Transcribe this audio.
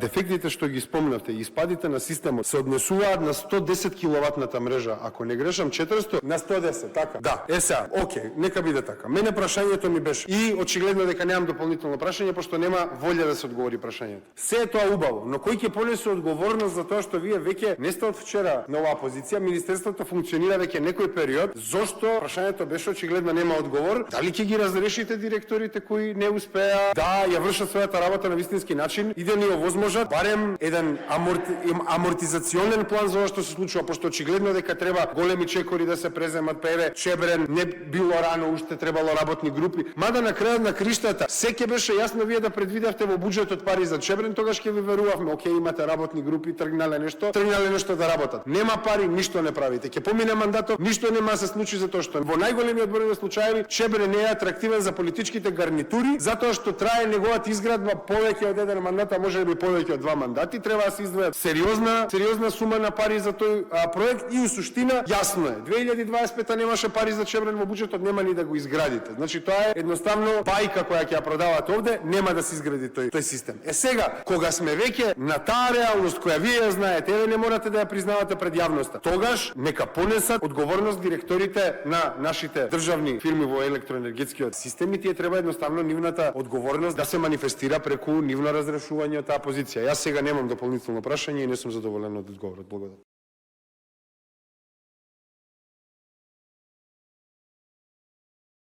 дефектите што ги спомнавте и испадите на системот се однесуваат на 110 киловатната мрежа, ако не грешам 400 на 110, така? Да. Сега, окей, нека биде така. Мене прашањето ми беше и очигледно дека немам дополнително прашање, пошто нема волја да се одговори прашањето. Се е тоа убаво, но кој ќе понесе одговорност за тоа што вие веќе не сте од вчера на оваа позиција, министерството функционира веќе некој период, зошто прашањето беше очигледно нема одговор, дали ќе ги разрешите директорите кои не успеа да ја вршат својата работа на вистински начин и да ни овозможат барем еден амортизационен план за ова што се случува, пошто очигледно дека треба големи чекори да се преземат, певе Чебрен не било рано, уште требало работни групи, мада на крајот на криштата се ќе беше јасно вие да предвидевте во буџетот пари за Чебрен, тогаш ќе ви верувавме, окей, имате работни групи, тргнале нешто да работат. Нема пари, ништо не правите. Ќе помине мандатот, ништо нема да се случи затоа што во најголемиот број на случаи Чебрен не е атрактивен за политичките гарнитури, затоа што трае неговата изградба повеќе од еден мандат, а може би повеќе од 2 мандати. Треба да се издвојат сериозна сума на пари за тој проект и у суштина јасно е. 2025 немаше пари за Чебрен во буџетот, нема ни да го изградите. Значи тоа е едноставно бајка која ќе ја продавате овде, нема да се изгради тој систем. Сега, кога сме веќе на таа реалност која вие ја знаете, еве не морате да ја признавате пред јавноста. Тогаш нека понесат одговорност директорите на нашите државни фирми во електроенергетскиот систем и тие треба едноставно нивната одговорност да се манифестира преку нивно разрешување од таа позиција. Јас сега немам дополнително прашање и не сум задоволен од одговорот. Благодарам.